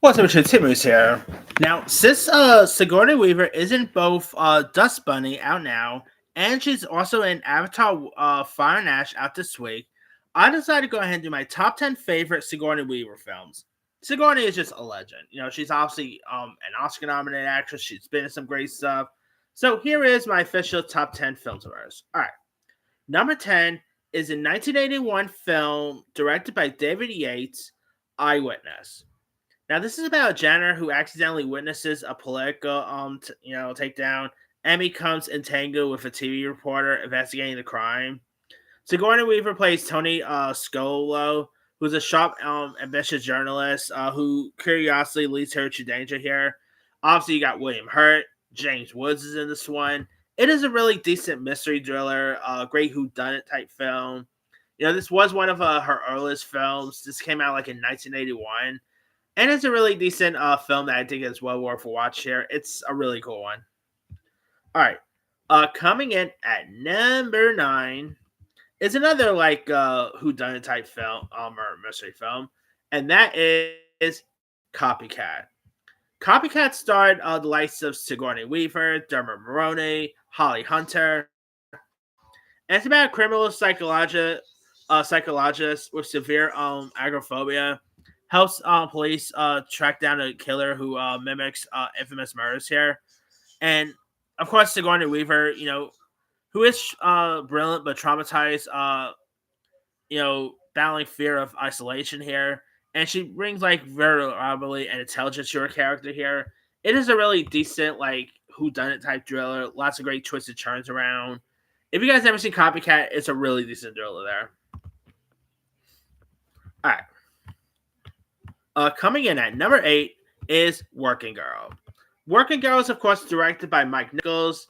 What's up, Timmy's here. Now, since Sigourney Weaver is in both Dust Bunny out now, and she's also in Avatar Fire and Ash out this week, I decided to go ahead and do my top 10 favorite Sigourney Weaver films. Sigourney is just a legend. You know, she's obviously an Oscar nominated actress. She's been in some great stuff. So here is my official top 10 films of hers. All right. Number 10 is a 1981 film directed by David Yates, Eyewitness. Now, this is about a janitor who accidentally witnesses a political, takedown, and becomes entangled with a TV reporter investigating the crime. Sigourney Weaver plays Tony Scolo, who's a sharp, ambitious journalist who curiosity leads her to danger here. Obviously, you got William Hurt, James Woods is in this one. It is a really decent mystery thriller, great whodunit type film. You know, this was one of her earliest films. This came out like in 1981. And it's a really decent film that I think is well worth a watch here. It's a really cool one. All right. Coming in at number 9 is another like whodunit type film or mystery film, and that is Copycat. Copycat starred the likes of Sigourney Weaver, Dermot Mulroney, Holly Hunter, and it's about a criminal psychologist with severe agoraphobia helps police track down a killer who mimics infamous murders here. And of course, Sigourney Weaver, who is brilliant but traumatized, battling fear of isolation here. And she brings like variability and intelligence to her character here. It is a really decent like whodunit type thriller. Lots of great twists and turns around. If you guys never seen Copycat, it's a really decent thriller there. All right. Coming in at number 8 is Working Girl. Working Girl is, of course, directed by Mike Nichols,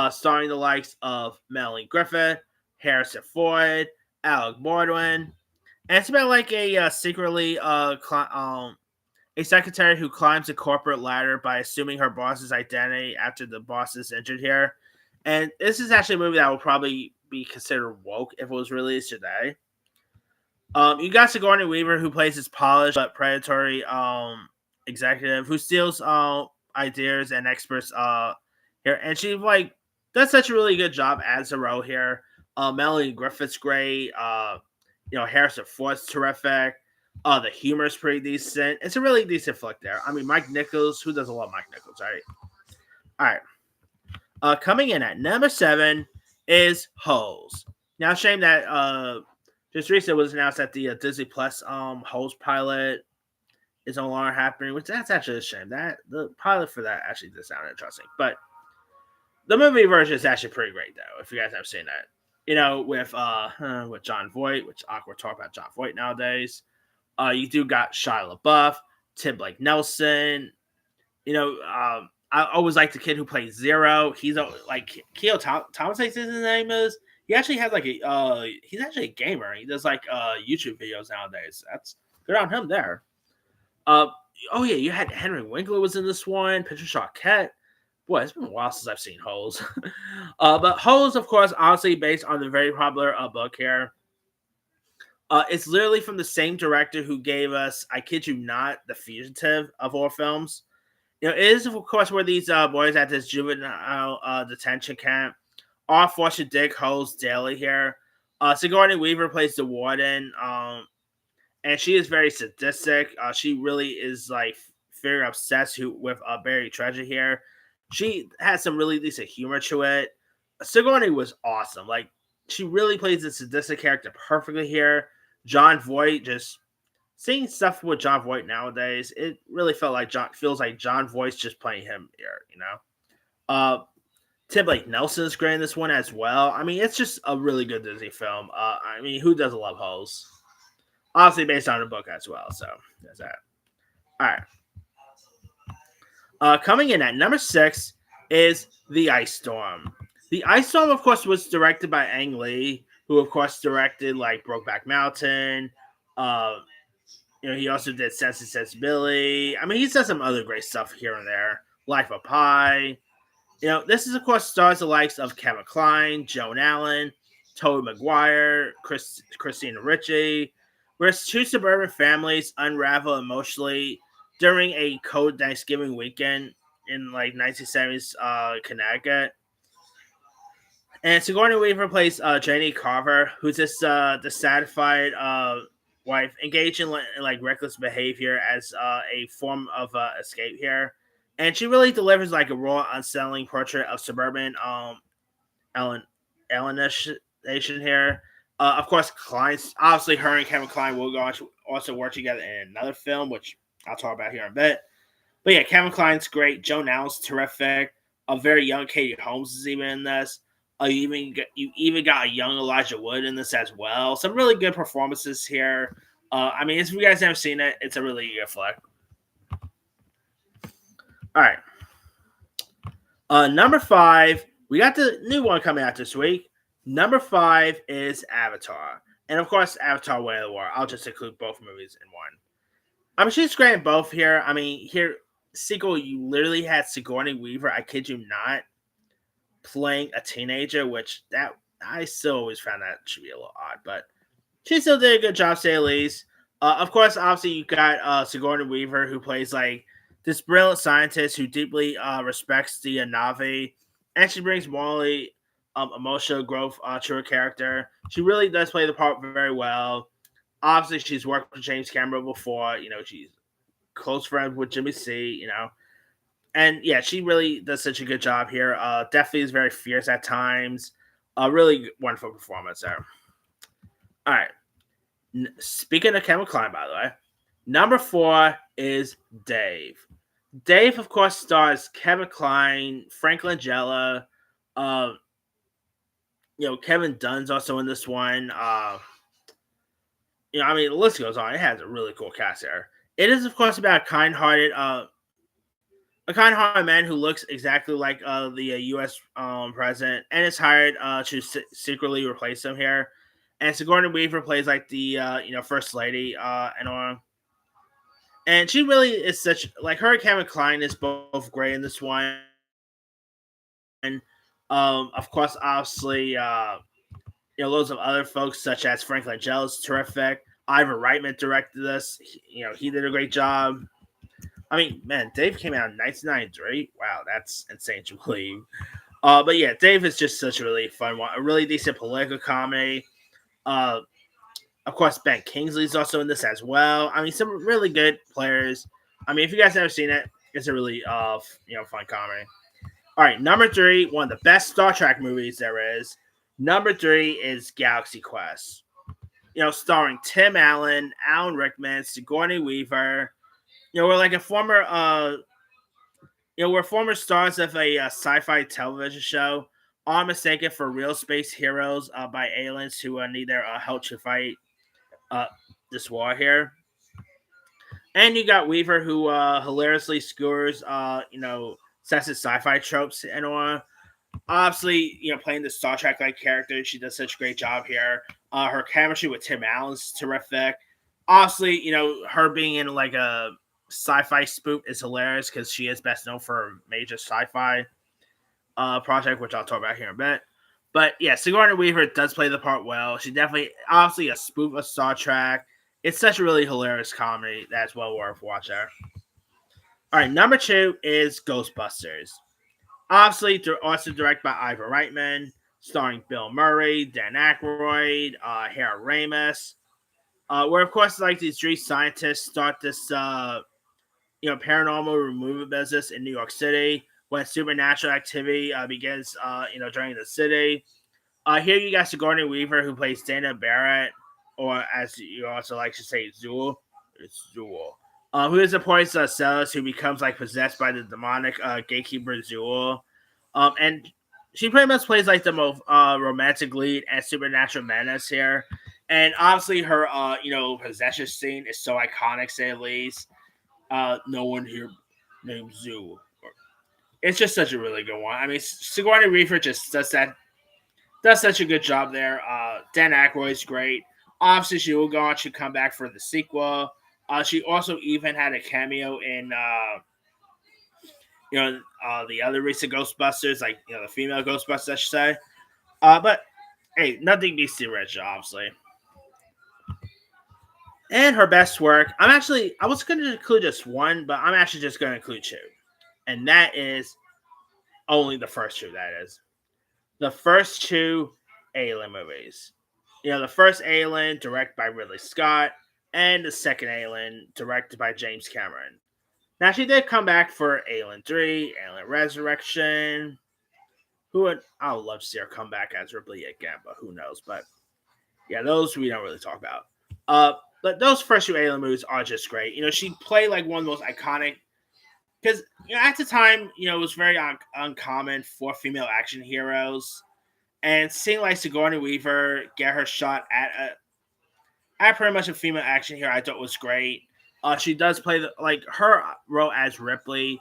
starring the likes of Melanie Griffith, Harrison Ford, Alec Baldwin. And it's about like a secretary who climbs the corporate ladder by assuming her boss's identity after the boss is injured here. And this is actually a movie that will probably be considered woke if it was released today. You got Sigourney Weaver, who plays this polished but predatory executive who steals ideas and experts here, and she like does such a really good job as a role here. Melanie Griffith's great. Harrison Ford's terrific. The humor is pretty decent. It's a really decent flick there. I mean, Mike Nichols. Who doesn't love Mike Nichols, right? All right. Coming in at number 7 is Holes. Now, shame that just recently was announced that the Disney Plus Holes pilot is no longer happening, which that's actually a shame. That the pilot for that actually did sound interesting, but the movie version is actually pretty great though. If you guys have seen that, with John Voight, which awkward talk about John Voight nowadays. You do got Shia LaBeouf, Tim Blake Nelson. I always like the kid who plays Zero. He's like Keo Thomas, I think his name is. He actually has like he's actually a gamer. He does like YouTube videos nowadays. That's good on him there. You had Henry Winkler was in this one. Patricia Arquette. Boy, it's been a while since I've seen Holes. But Holes, of course, obviously based on the very popular book here. It's literally from the same director who gave us, I kid you not, The Fugitive of all films. It is, of course, where these boys at this juvenile detention camp are forced to dig holes daily here. Sigourney Weaver plays the warden, and she is very sadistic. She really is like very obsessed with buried treasure here. She has some really decent humor to it. Sigourney was awesome. Like, she really plays the sadistic character perfectly here. John Voight, just seeing stuff with John Voight nowadays, it really feels like John Voight's just playing him here, Tim Blake Nelson is great in this one as well. I mean, it's just a really good Disney film. I mean, who doesn't love Holes? Obviously based on a book as well, so there's that. All right. Coming in at number 6 is The Ice Storm. The Ice Storm, of course, was directed by Ang Lee, who, of course, directed like Brokeback Mountain. He also did Sense and Sensibility. I mean, he's done some other great stuff here and there. Life of Pi. This is, of course, stars the likes of Kevin Kline, Joan Allen, Tobey Maguire, Christina Ricci, where 2 suburban families unravel emotionally during a cold Thanksgiving weekend in like 1970s Connecticut. And Sigourney Weaver plays Janie Carver, who's this dissatisfied wife engaged in like reckless behavior as a form of escape here. And she really delivers like a raw, unsettling portrait of suburban Ellen alienation here. Of course, Klein's obviously her and Kevin Kline will go on to also work together in another film, which I'll talk about here in a bit. But yeah, Kevin Kline's great. Joan Allen's terrific. A very young Katie Holmes is even in this. You even got a young Elijah Wood in this as well. Some really good performances here. I mean, if you guys haven't seen it, it's a really good flick. All right. Number 5, we got the new one coming out this week. Number 5 is Avatar. And of course, Avatar Way of the Water. I'll just include both movies in one. I mean, she's great in both here. I mean, here, sequel, you literally had Sigourney Weaver, I kid you not, playing a teenager, which that I still always found that should be a little odd, but she still did a good job, to say the least. Of course, obviously, you got Sigourney Weaver, who plays like this brilliant scientist who deeply respects the Na'vi, and she brings morally emotional growth to her character. She really does play the part very well. Obviously, she's worked with James Cameron before. You know, she's close friends with Jimmy C. You know, and yeah, she really does such a good job here. Definitely is very fierce at times. A really wonderful performance there. All right. Speaking of Kevin Kline, by the way, number 4 is Dave. Dave, of course, stars Kevin Kline, Frank Langella. Uh, Kevin Dunn's also in this one. I mean, the list goes on. It has a really cool cast there. It is, of course, about a kind-hearted man who looks exactly like the U.S. President and is hired to secretly replace him here. And Sigourney Weaver plays like the first lady and all. And she really is such like her and Kevin Kline is both great in this one. Of course, obviously, loads of other folks such as Frank Langella's terrific. Ivan Reitman directed this. He did a great job. I mean, man, Dave came out in 1993. Wow, that's insane to believe. But yeah, Dave is just such a really fun one. A really decent political comedy. Of course, Ben Kingsley's also in this as well. I mean, some really good players. I mean, if you guys haven't seen it, it's a really fun comedy. All right, number 3, one of the best Star Trek movies there is. Number 3 is Galaxy Quest. Starring Tim Allen, Alan Rickman, Sigourney Weaver. We're like a former we're former stars of a sci-fi television show, all mistaken for real space heroes by aliens who need their help to fight this war here. And you got Weaver, who hilariously skewers, sexist sci-fi tropes and all. Obviously, playing the Star Trek-like character, she does such a great job here. Her chemistry with Tim Allen's terrific. Obviously, her being in like a sci-fi spoof is hilarious because she is best known for a major sci-fi project, which I'll talk about here in a bit. But yeah, Sigourney Weaver does play the part well. She definitely, obviously, a spoof of Star Trek. It's such a really hilarious comedy that's well worth watching. All right, number 2 is Ghostbusters. Obviously, also directed by Ivan Reitman, starring Bill Murray, Dan Aykroyd, Harold Ramis. Where, of course, like these 3 scientists start this, paranormal removal business in New York City when supernatural activity begins, during the city. Here you got Sigourney Weaver, who plays Dana Barrett, or as you also like to say, Zool. It's Zool. Who is a poison Celis who becomes like possessed by the demonic gatekeeper Zool. And she pretty much plays like the most romantic lead and supernatural menace here. And obviously her possession scene is so iconic, to say the least. No one here named Zool. It's just such a really good one. I mean, Sigourney Weaver just does such a good job there. Dan Aykroyd's great. Obviously, she will go on to come back for the sequel. She also even had a cameo in, the other recent Ghostbusters, like, the female Ghostbusters, I should say. But, hey, nothing beats the original, obviously. And her best work, I was going to include just one, but I'm actually just going to include two. And that is only the first two, that is. The first two Alien movies. The first Alien, directed by Ridley Scott, and the second Alien, directed by James Cameron. Now, she did come back for Alien 3, Alien Resurrection. I would love to see her come back as Ripley again, but who knows. But yeah, those we don't really talk about. But those first two Alien movies are just great. She played like one of the most iconic, because at the time, it was very uncommon for female action heroes, and seeing like Sigourney Weaver get her shot at pretty much a female action hero, I thought was great. She does play her role as Ripley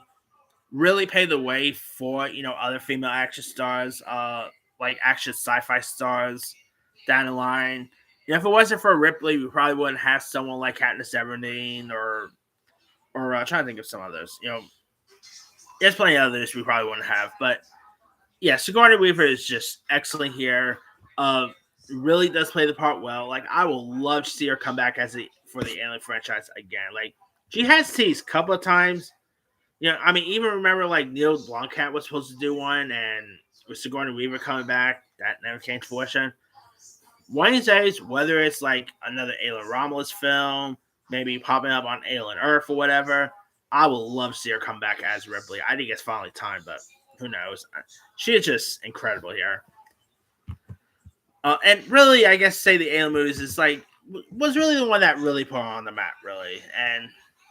really paved the way for other female action stars, like action sci-fi stars down the line. If it wasn't for Ripley, we probably wouldn't have someone like Katniss Everdeen or trying to think of some others. There's plenty of others we probably wouldn't have, but yeah, Sigourney Weaver is just excellent here. Really does play the part well. Like, I will love to see her come back for the Alien franchise again. Like, she has teased a couple of times. Even remember like Neil Blomkamp was supposed to do one, and with Sigourney Weaver coming back, that never came to fruition. One of these days, whether it's like another Alien Romulus film, maybe popping up on Alien Earth or whatever, I would love to see her come back as Ripley. I think it's finally time, but who knows? She is just incredible here. And really, I guess say the Alien movies was really the one that really put her on the map, really, and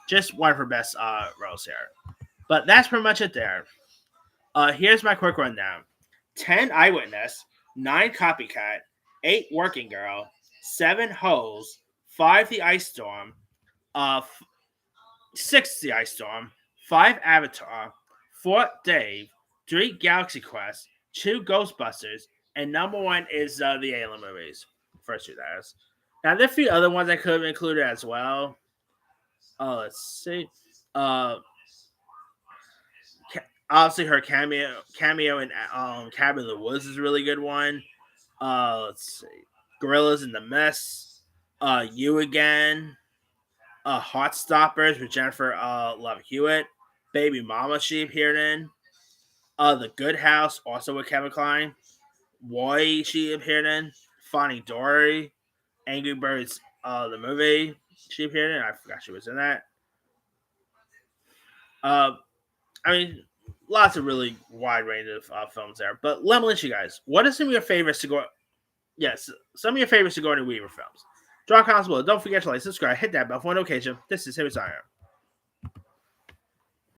just one of her best roles here. But that's pretty much it there. Here's my quick rundown: 10 Eyewitness, 9 Copycat, 8 Working Girl, 7 Holes, 5 The Ice Storm, 6 The Ice Storm, 5 Avatar, 4 Dave, 3 Galaxy Quest, 2 Ghostbusters, and number 1 is the Alien movies. First two, that is. Now, there are a few other ones I could have included as well. Let's see. Obviously, her cameo in Cabin in the Woods is a really good one. Let's see. Gorillas in the Mess. You Again. Heartstoppers with Jennifer Love Hewitt. Baby Mama she appeared in. The Good House, also with Kevin Kline. Why she appeared in. Finding Dory. Angry Birds, the movie she appeared in. I forgot she was in that. Lots of really wide range of films there. But let me let you guys. What are some of your favorites to go? Yes, some of your favorites to go into Weaver films. Draw comments below. Don't forget to like, subscribe, hit that bell for notification. This is Harry Zion.